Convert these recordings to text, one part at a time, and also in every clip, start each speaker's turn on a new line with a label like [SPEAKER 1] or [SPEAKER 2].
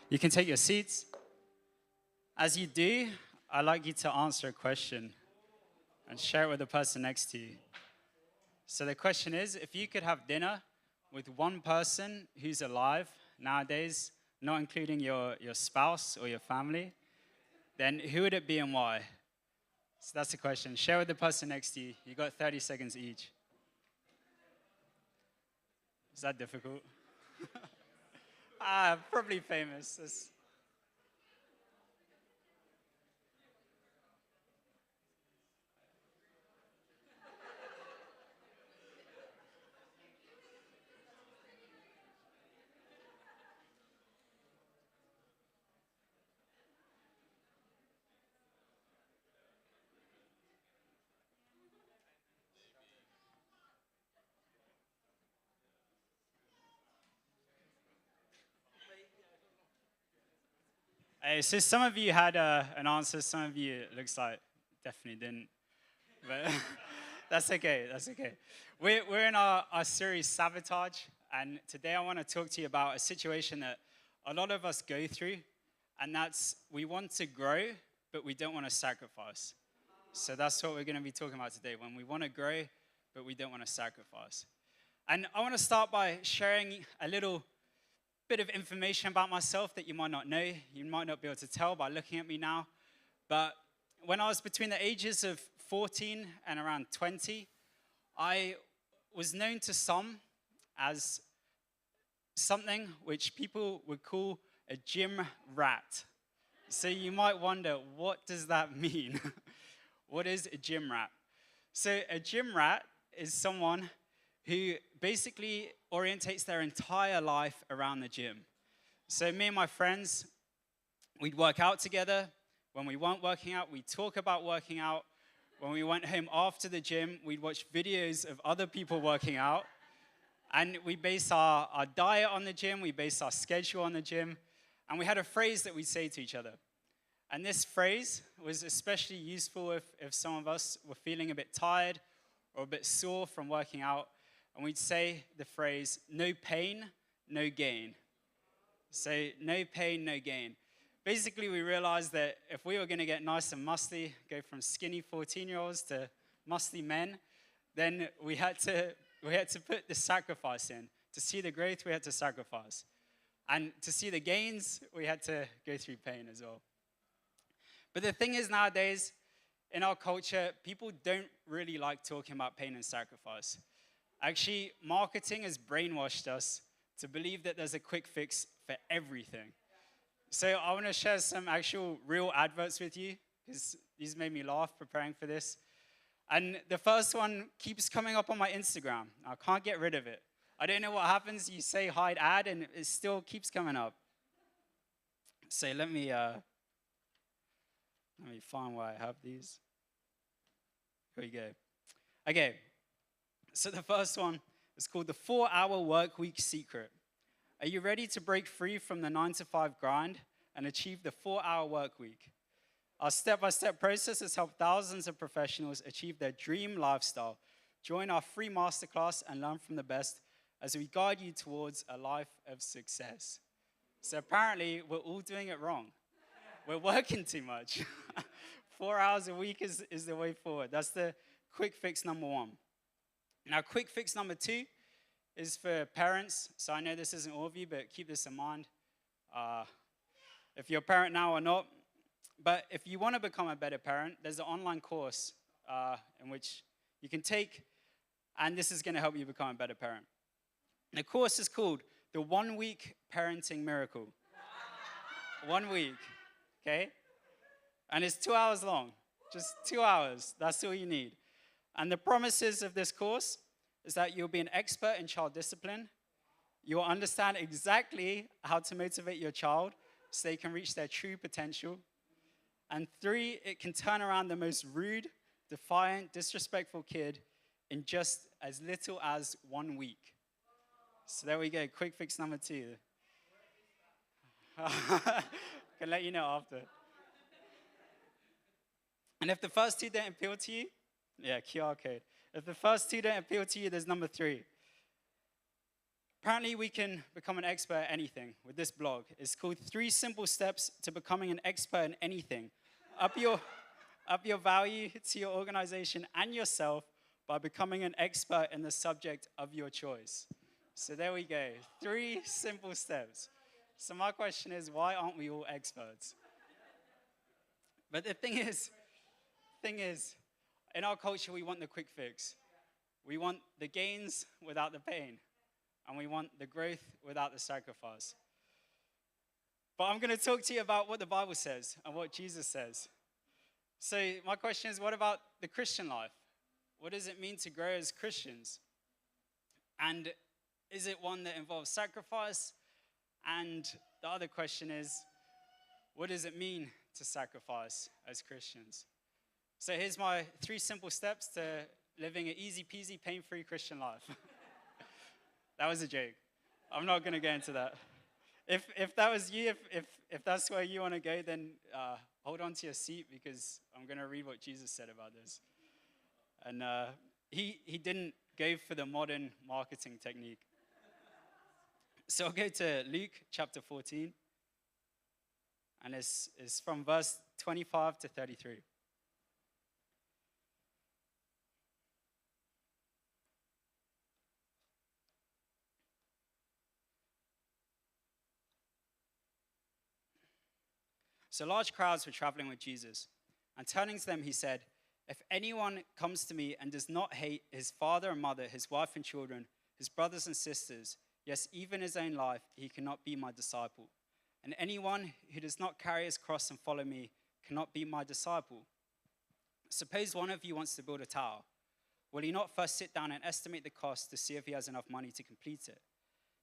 [SPEAKER 1] You can take your seats. As you do, I'd like you to answer a question and share it with the person next to you. So the question is, if you could have dinner with one person who's alive nowadays, not including your spouse or your family, then who would it be and why? So that's the question. Share with the person next to you. You got 30 seconds each. Is that difficult? Probably famous. So some of you had an answer. Some of you, it looks like, definitely didn't. But that's okay. That's okay. We're in our series Sabotage, and today I want to talk to you about a situation that a lot of us go through, and that's we want to grow, but we don't want to sacrifice. So that's what we're going to be talking about today. When we want to grow, but we don't want to sacrifice. And I want to start by sharing a little bit of information about myself that you might not know. You might not be able to tell by looking at me now. But when I was between the ages of 14 and around 20, I was known to some as something which people would call a gym rat. So you might wonder, what does that mean? What is a gym rat? So a gym rat is someone who basically orientates their entire life around the gym. So me and my friends, we'd work out together. When we weren't working out, we'd talk about working out. When we went home after the gym, we'd watch videos of other people working out. And we base our diet on the gym, we base our schedule on the gym. And we had a phrase that we'd say to each other. And this phrase was especially useful if some of us were feeling a bit tired or a bit sore from working out. And we'd say the phrase, no pain, no gain. So no pain, no gain. Basically, we realized that if we were going to get nice and musty, go from skinny 14-year-olds to musty men, then we had to put the sacrifice in. To see the growth, we had to sacrifice. And to see the gains, we had to go through pain as well. But the thing is, nowadays, in our culture, people don't really like talking about pain and sacrifice. Actually, marketing has brainwashed us to believe that there's a quick fix for everything. So I want to share some actual real adverts with you, because these made me laugh preparing for this. And the first one keeps coming up on my Instagram. I can't get rid of it. I don't know what happens. You say hide ad, and it still keeps coming up. So let me find where I have these. Here we go. Okay. So the first one is called the 4-Hour Work Week Secret. Are you ready to break free from the 9-to-5 grind and achieve the 4-hour work week? Our step-by-step process has helped thousands of professionals achieve their dream lifestyle. Join our free masterclass and learn from the best as we guide you towards a life of success. So apparently, we're all doing it wrong. We're working too much. 4 hours a week is the way forward. That's the quick fix number one. Now, quick fix number two is for parents. So I know this isn't all of you, but keep this in mind. If you're a parent now or not. But if you want to become a better parent, there's an online course in which you can take, and this is going to help you become a better parent. The course is called the 1 Week Parenting Miracle. 1 week, okay? And it's 2 hours long, just 2 hours. That's all you need. And the promises of this course is that you'll be an expert in child discipline. You'll understand exactly how to motivate your child so they can reach their true potential. And 3, it can turn around the most rude, defiant, disrespectful kid in just as little as 1 week. So there we go, quick fix number 2. I can let you know after. And if the first 2 don't appeal to you, yeah, QR code. If the first 2 don't appeal to you, there's number 3. Apparently, we can become an expert at anything with this blog. It's called 3 Simple Steps to Becoming an Expert in Anything. Up your value to your organization and yourself by becoming an expert in the subject of your choice. So there we go. 3 simple steps. So my question is, why aren't we all experts? But the thing is, in our culture, we want the quick fix. We want the gains without the pain. And we want the growth without the sacrifice. But I'm going to talk to you about what the Bible says and what Jesus says. So my question is, what about the Christian life? What does it mean to grow as Christians? And is it one that involves sacrifice? And the other question is, what does it mean to sacrifice as Christians? So here's my 3 simple steps to living an easy peasy, pain-free Christian life. That was a joke. I'm not going to go into that. If that was you, if that's where you want to go, then hold on to your seat, because I'm going to read what Jesus said about this. And he didn't go for the modern marketing technique. So I'll go to Luke chapter 14. And it's from verse 25 to 33. So large crowds were traveling with Jesus. And turning to them, he said, "If anyone comes to me and does not hate his father and mother, his wife and children, his brothers and sisters, yes, even his own life, he cannot be my disciple. And anyone who does not carry his cross and follow me cannot be my disciple. Suppose one of you wants to build a tower. Will he not first sit down and estimate the cost to see if he has enough money to complete it?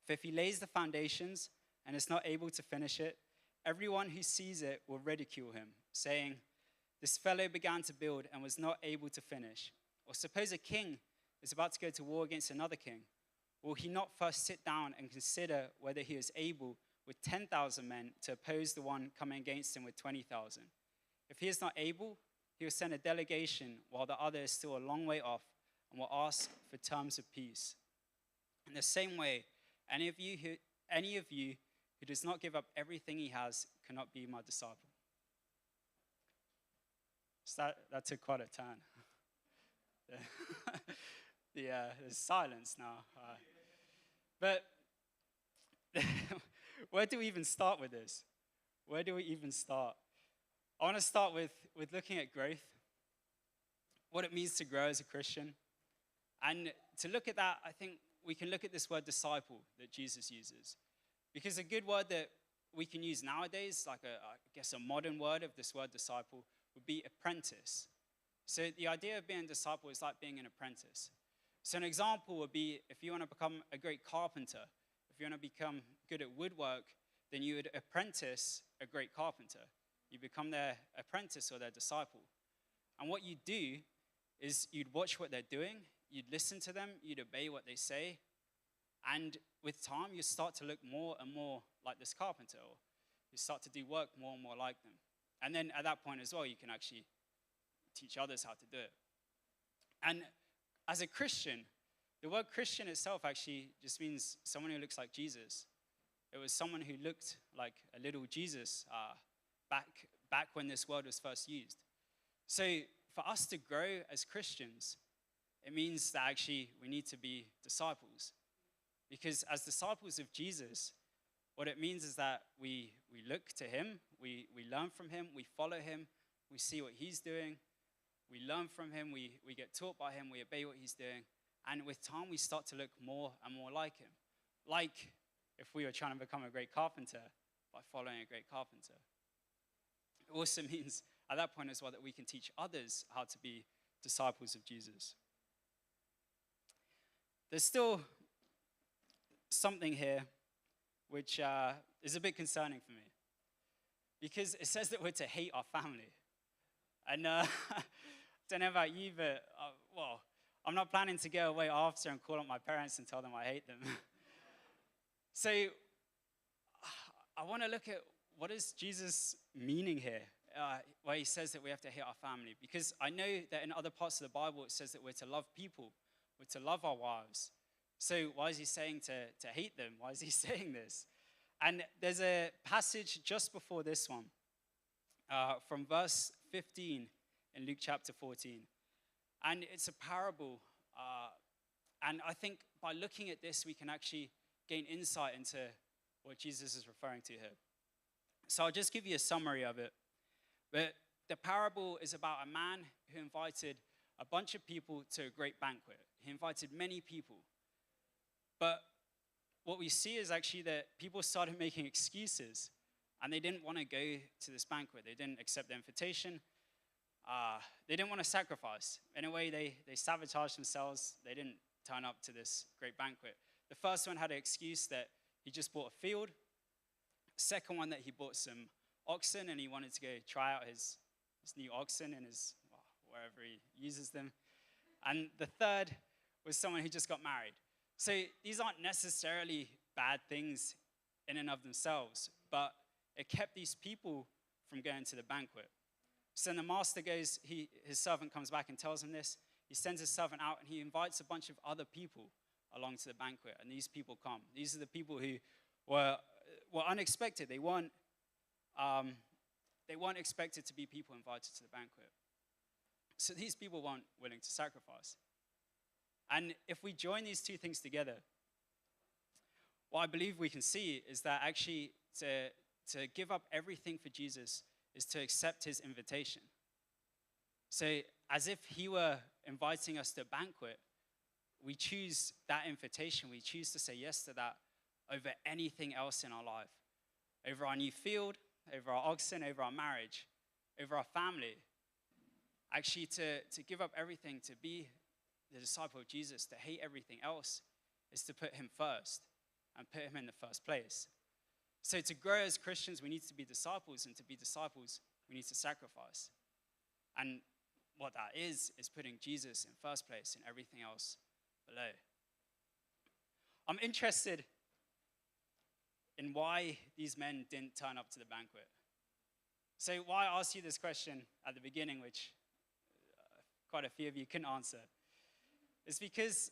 [SPEAKER 1] For if he lays the foundations and is not able to finish it, everyone who sees it will ridicule him, saying, 'This fellow began to build and was not able to finish.' Or suppose a king is about to go to war against another king. Will he not first sit down and consider whether he is able with 10,000 men to oppose the one coming against him with 20,000? If he is not able, he will send a delegation while the other is still a long way off and will ask for terms of peace. In the same way, any of you who does not give up everything he has cannot be my disciple." So that took quite a turn. There's silence now. But where do we even start with this? Where do we even start? I want to start with looking at growth, what it means to grow as a Christian. And to look at that, I think we can look at this word disciple that Jesus uses. Because a good word that we can use nowadays, like a modern word of this word disciple, would be apprentice. So the idea of being a disciple is like being an apprentice. So an example would be if you want to become a great carpenter, if you want to become good at woodwork, then you would apprentice a great carpenter. You become their apprentice or their disciple. And what you do is you'd watch what they're doing, you'd listen to them, you'd obey what they say, and with time, you start to look more and more like this carpenter, or you start to do work more and more like them. And then at that point as well, you can actually teach others how to do it. And as a Christian, the word Christian itself actually just means someone who looks like Jesus. It was someone who looked like a little Jesus back when this word was first used. So for us to grow as Christians, it means that actually we need to be disciples. Because as disciples of Jesus, what it means is that we look to him, we learn from him, we follow him, we see what he's doing, we learn from him, we get taught by him, we obey what he's doing, and with time we start to look more and more like him. Like if we were trying to become a great carpenter by following a great carpenter. It also means at that point as well that we can teach others how to be disciples of Jesus. There's still something here which is a bit concerning for me, because it says that we're to hate our family. And I don't know about you, but I'm not planning to go away after and call up my parents and tell them I hate them. So I want to look at what is Jesus meaning here, where he says that we have to hate our family. Because I know that in other parts of the Bible it says that we're to love people, we're to love our wives. So why is he saying to hate them? Why is he saying this? And there's a passage just before this one, from verse 15 in Luke chapter 14. And it's a parable. And I think by looking at this, we can actually gain insight into what Jesus is referring to here. So I'll just give you a summary of it. But the parable is about a man who invited a bunch of people to a great banquet. He invited many people. But what we see is actually that people started making excuses, and they didn't want to go to this banquet. They didn't accept the invitation. They didn't want to sacrifice. In a way, they sabotaged themselves. They didn't turn up to this great banquet. The first one had an excuse that he just bought a field. Second one, that he bought some oxen and he wanted to go try out his new oxen in his, wherever he uses them. And the third was someone who just got married. So these aren't necessarily bad things in and of themselves, but it kept these people from going to the banquet. So then the master goes, his servant comes back and tells him this. He sends his servant out and he invites a bunch of other people along to the banquet, and these people come. These are the people who were unexpected. They weren't expected to be people invited to the banquet. So these people weren't willing to sacrifice. And if we join these two things together, what I believe we can see is that actually to give up everything for Jesus is to accept his invitation. So as if he were inviting us to a banquet, we choose that invitation. We choose to say yes to that over anything else in our life, over our new field, over our oxen, over our marriage, over our family. Actually, to give up everything, to be the disciple of Jesus, to hate everything else, is to put him first and put him in the first place. So to grow as Christians, we need to be disciples, and to be disciples, we need to sacrifice. And what that is putting Jesus in first place and everything else below. I'm interested in why these men didn't turn up to the banquet. So why I asked you this question at the beginning, which quite a few of you couldn't answer, is because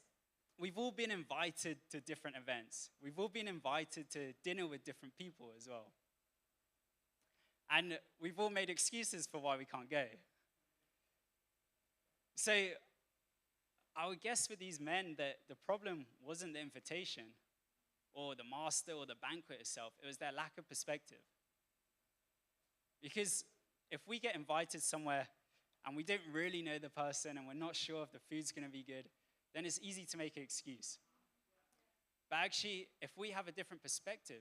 [SPEAKER 1] we've all been invited to different events. We've all been invited to dinner with different people as well. And we've all made excuses for why we can't go. So I would guess with these men that the problem wasn't the invitation or the master or the banquet itself. It was their lack of perspective. Because if we get invited somewhere and we don't really know the person and we're not sure if the food's going to be good, then it's easy to make an excuse. But actually, if we have a different perspective,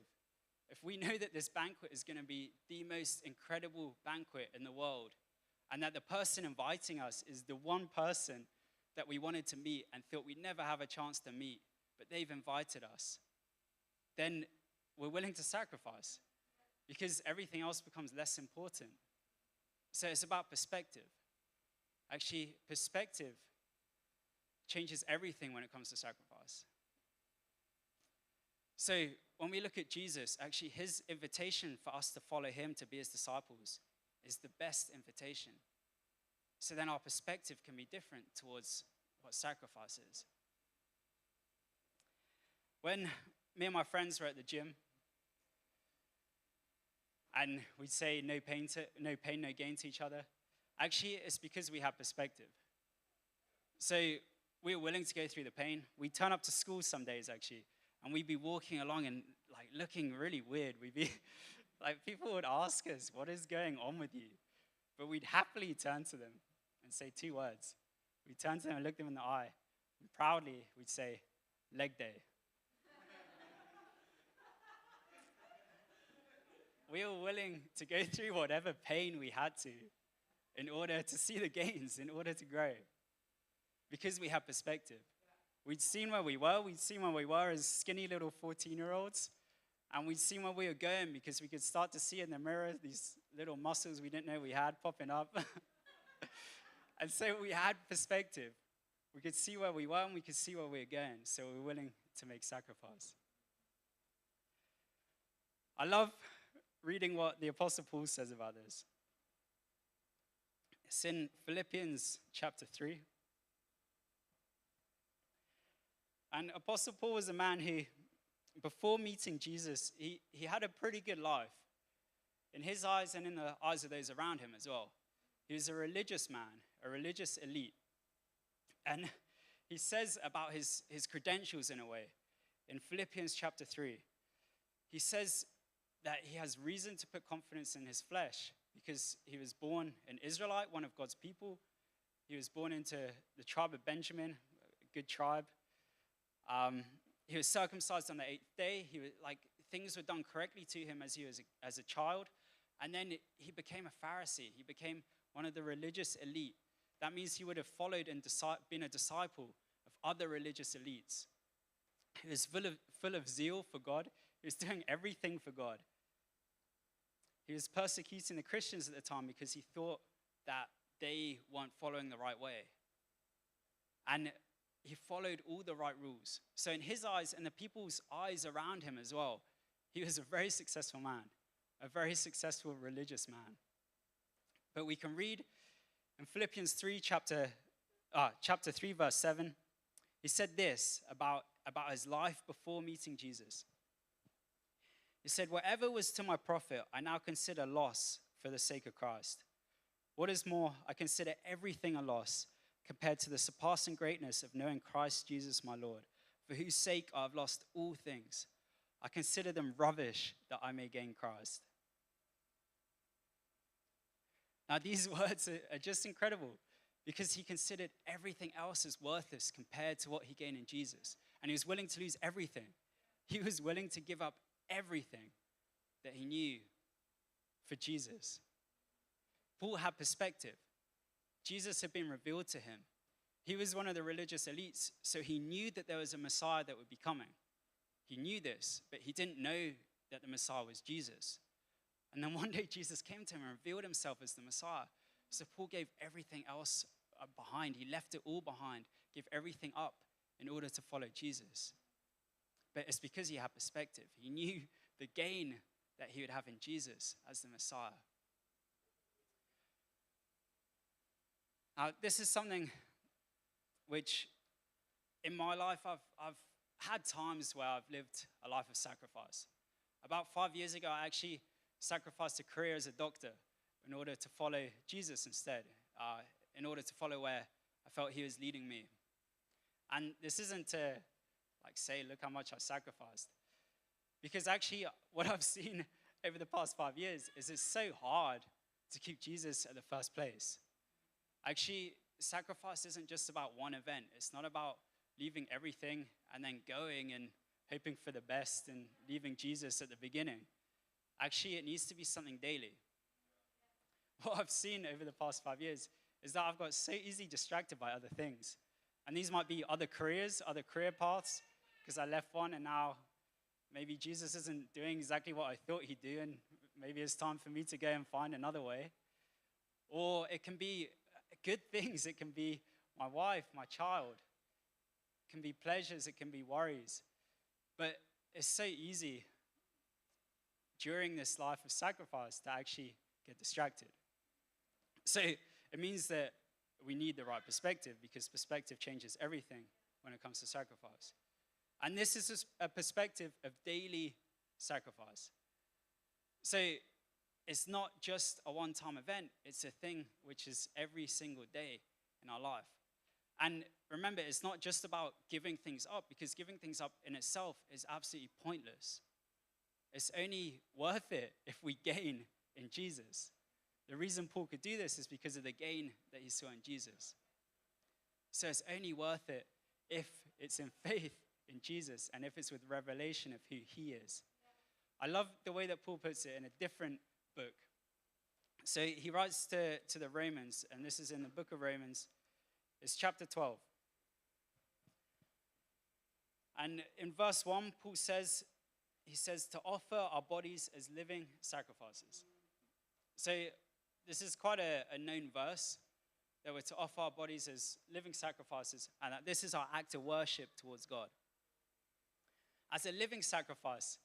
[SPEAKER 1] if we know that this banquet is going to be the most incredible banquet in the world, and that the person inviting us is the one person that we wanted to meet and thought we'd never have a chance to meet, but they've invited us, then we're willing to sacrifice because everything else becomes less important. So it's about perspective. Actually, perspective changes everything when it comes to sacrifice. So when we look at Jesus, actually his invitation for us to follow him, to be his disciples, is the best invitation. So then our perspective can be different towards what sacrifice is. When me and my friends were at the gym, and we'd say no pain, no gain to each other, actually it's because we have perspective. So we were willing to go through the pain. We'd turn up to school some days actually, and we'd be walking along and like looking really weird. We'd be like, people would ask us, what is going on with you? But we'd happily turn to them and say 2 words. We'd turn to them and look them in the eye, and proudly we'd say, leg day. We were willing to go through whatever pain we had to in order to see the gains, in order to grow. Because we have perspective. We'd seen where we were. We'd seen where we were as skinny little 14-year-olds. And we'd seen where we were going because we could start to see in the mirror these little muscles we didn't know we had popping up. And so we had perspective. We could see where we were and we could see where we were going. So we were willing to make sacrifice. I love reading what the Apostle Paul says about this. It's in Philippians chapter 3. And Apostle Paul was a man who, before meeting Jesus, he had a pretty good life in his eyes and in the eyes of those around him as well. He was a religious man, a religious elite. And he says about his credentials in a way, in Philippians chapter 3, he says that he has reason to put confidence in his flesh because he was born an Israelite, one of God's people. He was born into the tribe of Benjamin, a good tribe. He was circumcised on the 8th day. Things were done correctly to him as a child. And then he became a Pharisee. He became one of the religious elite. That means he would have followed and been a disciple of other religious elites. He was full of zeal for God. He was doing everything for God. He was persecuting the Christians at the time because he thought that they weren't following the right way. And he followed all the right rules. So in his eyes and the people's eyes around him as well, he was a very successful man, a very successful religious man. But we can read in Philippians 3, chapter 3, verse 7, he said this about his life before meeting Jesus. He said, "Whatever was to my profit, I now consider loss for the sake of Christ. What is more, I consider everything a loss compared to the surpassing greatness of knowing Christ Jesus my Lord, for whose sake I have lost all things. I consider them rubbish that I may gain Christ." Now, these words are just incredible because he considered everything else as worthless compared to what he gained in Jesus. And he was willing to lose everything. He was willing to give up everything that he knew for Jesus. Paul had perspective. Jesus had been revealed to him. He was one of the religious elites, so he knew that there was a Messiah that would be coming. He knew this, but he didn't know that the Messiah was Jesus. And then one day Jesus came to him and revealed himself as the Messiah. So Paul gave everything else behind. He left it all behind, gave everything up in order to follow Jesus. But it's because he had perspective. He knew the gain that he would have in Jesus as the Messiah. Now, this is something which in my life I've had times where I've lived a life of sacrifice. About 5 years ago, I actually sacrificed a career as a doctor in order to follow Jesus instead, in order to follow where I felt he was leading me. And this isn't to say, look how much I sacrificed. Because actually, what I've seen over the past 5 years is it's so hard to keep Jesus at the first place. Actually, sacrifice isn't just about one event. It's not about leaving everything and then going and hoping for the best and leaving Jesus at the beginning. Actually, it needs to be something daily. What I've seen over the past 5 years is that I've got so easily distracted by other things. And these might be other careers, other career paths, because I left one and now maybe Jesus isn't doing exactly what I thought he'd do, and maybe it's time for me to go and find another way. Or it can be good things. It can be my wife, my child. It can be pleasures. It can be worries. But it's so easy during this life of sacrifice to actually get distracted. So it means that we need the right perspective, because perspective changes everything when it comes to sacrifice. And this is a perspective of daily sacrifice. So it's not just a one-time event. It's a thing which is every single day in our life. And remember, it's not just about giving things up, because giving things up in itself is absolutely pointless. It's only worth it if we gain in Jesus. The reason Paul could do this is because of the gain that he saw in Jesus. So it's only worth it if it's in faith in Jesus and if it's with revelation of who he is. I love the way that Paul puts it in a different book. So he writes to the Romans, and this is in the book of Romans. It's chapter 12. And in verse 1, Paul says, he says to offer our bodies as living sacrifices. So this is quite a known verse, that we're to offer our bodies as living sacrifices, and that this is our act of worship towards God. As a living sacrifice,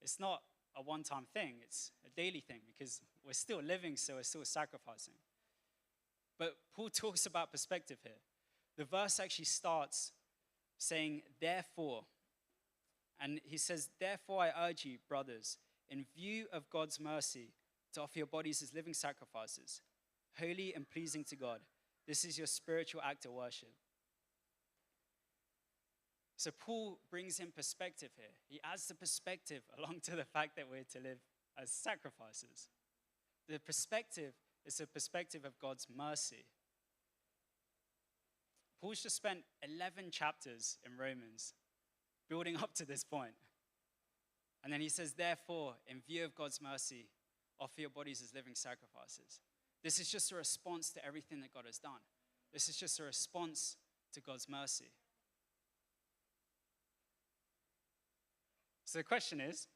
[SPEAKER 1] it's not a one-time thing, it's a daily thing, because we're still living, so we're still sacrificing. But Paul talks about perspective here. The verse actually starts saying, therefore. And he says, therefore I urge you, brothers, in view of God's mercy, to offer your bodies as living sacrifices, holy and pleasing to God. This is your spiritual act of worship. So Paul brings in perspective here. He adds the perspective along to the fact that we're to live as sacrifices. The perspective is a perspective of God's mercy. Paul's just spent 11 chapters in Romans building up to this point. And then he says, therefore, in view of God's mercy, offer your bodies as living sacrifices. This is just a response to everything that God has done. This is just a response to God's mercy. So the question is,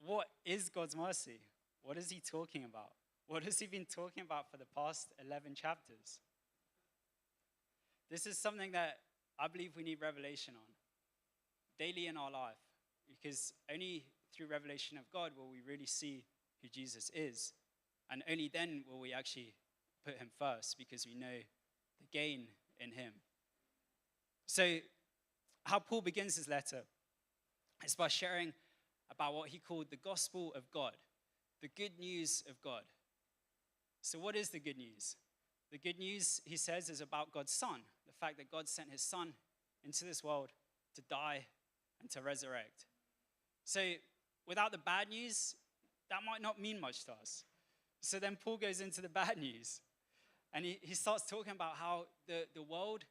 [SPEAKER 1] what is God's mercy? What is he talking about? What has he been talking about for the past 11 chapters? This is something that I believe we need revelation on daily in our life, because only through revelation of God will we really see who Jesus is, and only then will we actually put him first, because we know the gain in him. So how Paul begins his letter is by sharing about what he called the gospel of God, the good news of God. So what is the good news? The good news, he says, is about God's Son, the fact that God sent his Son into this world to die and to resurrect. So without the bad news, that might not mean much to us. So then Paul goes into the bad news, and he starts talking about how the world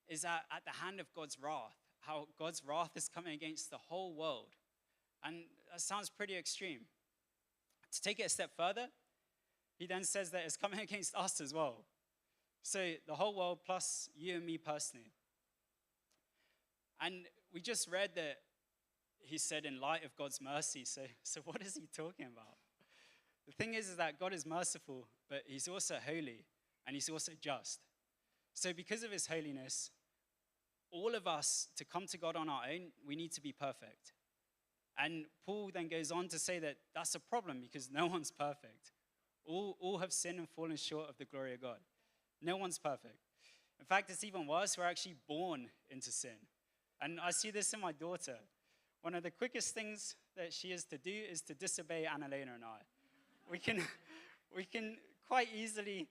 [SPEAKER 1] is at the hand of God's wrath, how God's wrath is coming against the whole world. And that sounds pretty extreme. To take it a step further, he then says that it's coming against us as well. So the whole world plus you and me personally. And we just read that he said in light of God's mercy. So what is he talking about? The thing is that God is merciful, but he's also holy, and he's also just. So because of his holiness, all of us, to come to God on our own, we need to be perfect. And Paul then goes on to say that that's a problem, because no one's perfect. All have sinned and fallen short of the glory of God. No one's perfect. In fact, it's even worse. We're actually born into sin. And I see this in my daughter. One of the quickest things that she is to do is to disobey Annalena and I. We can quite easily,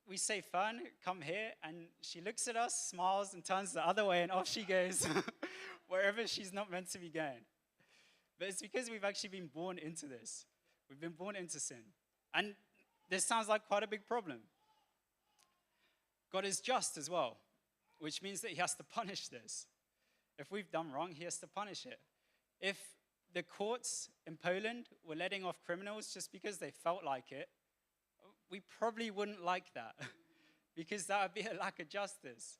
[SPEAKER 1] we say, Fern, come here, and she looks at us, smiles, and turns the other way, and off she goes, wherever she's not meant to be going. But it's because we've actually been born into this. We've been born into sin. And this sounds like quite a big problem. God is just as well, which means that he has to punish this. If we've done wrong, he has to punish it. If the courts in Poland were letting off criminals just because they felt like it, we probably wouldn't like that, because that would be a lack of justice.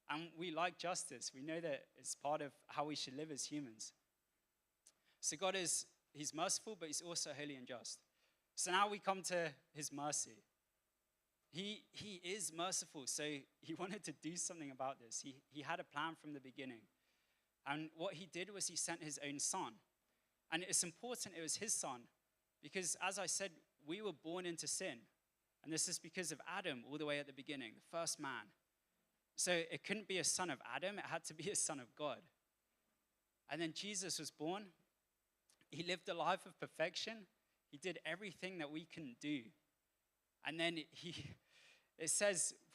[SPEAKER 1] And we like justice. We know that it's part of how we should live as humans. So God he's merciful, but he's also holy and just. So now we come to his mercy. He is merciful, so he wanted to do something about this. He had a plan from the beginning. And what he did was he sent his own son. And it's important it was his son, because as I said, we were born into sin. And this is because of Adam all the way at the beginning, the first man. So it couldn't be a son of Adam, it had to be a son of God. And then Jesus was born. He lived a life of perfection. He did everything that we couldn't do. And then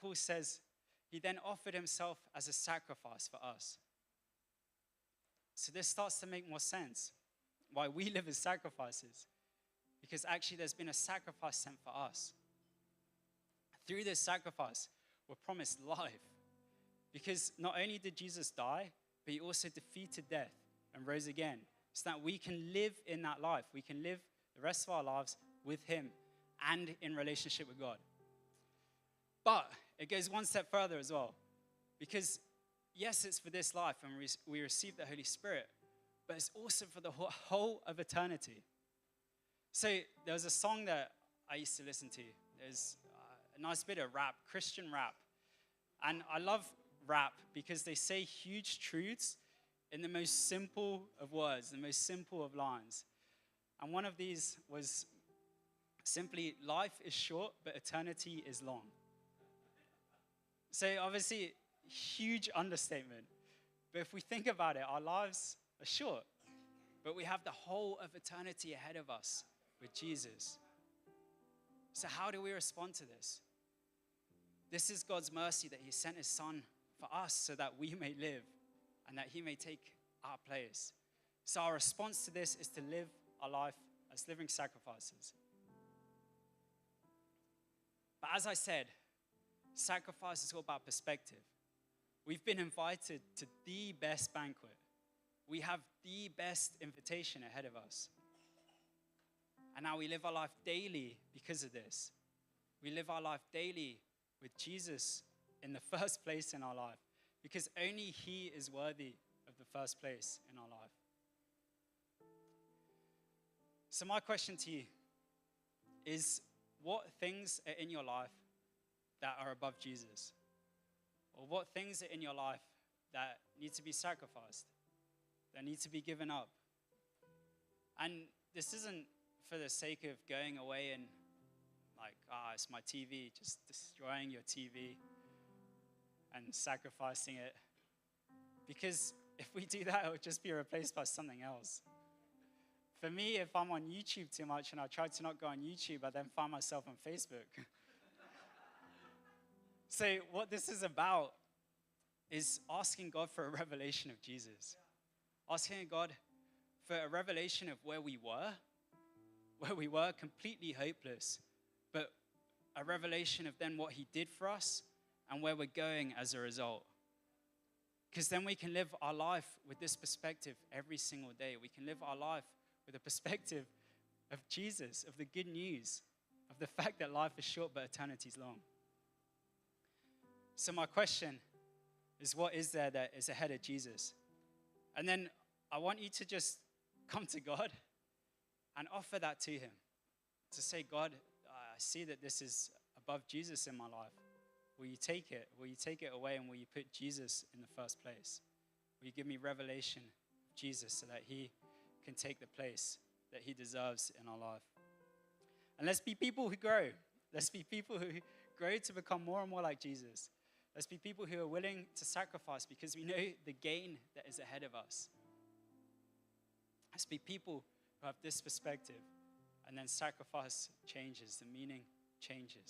[SPEAKER 1] Paul says, he then offered himself as a sacrifice for us. So this starts to make more sense, why we live as sacrifices. Because actually there's been a sacrifice sent for us. Through this sacrifice, we're promised life. Because not only did Jesus die, but he also defeated death and rose again. So that we can live in that life. We can live the rest of our lives with him and in relationship with God. But it goes one step further as well. Because yes, it's for this life and we receive the Holy Spirit, but it's also for the whole of eternity. So there was a song that I used to listen to. There's a nice bit of rap, Christian rap. And I love rap because they say huge truths in the most simple of words, the most simple of lines. And one of these was simply, life is short, but eternity is long. So obviously, huge understatement. But if we think about it, our lives are short, but we have the whole of eternity ahead of us with Jesus. So how do we respond to this? This is God's mercy that he sent his son for us so that we may live and that he may take our place. So our response to this is to live our life as living sacrifices. But as I said, sacrifice is all about perspective. We've been invited to the best banquet. We have the best invitation ahead of us. And now we live our life daily because of this. We live our life daily with Jesus in the first place in our life because only he is worthy of the first place in our life. So my question to you is, what things are in your life that are above Jesus? Or what things are in your life that need to be sacrificed, that need to be given up? And this isn't for the sake of going away and like, it's my TV, just destroying your TV and sacrificing it. Because if we do that, it will just be replaced by something else. For me, if I'm on YouTube too much and I try to not go on YouTube, I then find myself on Facebook. So what this is about is asking God for a revelation of Jesus. Asking God for a revelation of where we were completely hopeless, but a revelation of then what he did for us and where we're going as a result. Because then we can live our life with this perspective every single day. We can live our life with a perspective of Jesus, of the good news, of the fact that life is short but eternity's long. So my question is, what is there that is ahead of Jesus? And then I want you to just come to God and offer that to him. To say, God, I see that this is above Jesus in my life. Will you take it? Will you take it away, and will you put Jesus in the first place? Will you give me revelation of Jesus so that he can take the place that he deserves in our life? And let's be people who grow. Let's be people who grow to become more and more like Jesus. Let's be people who are willing to sacrifice because we know the gain that is ahead of us. Let's be people who have this perspective, and then sacrifice changes, the meaning changes.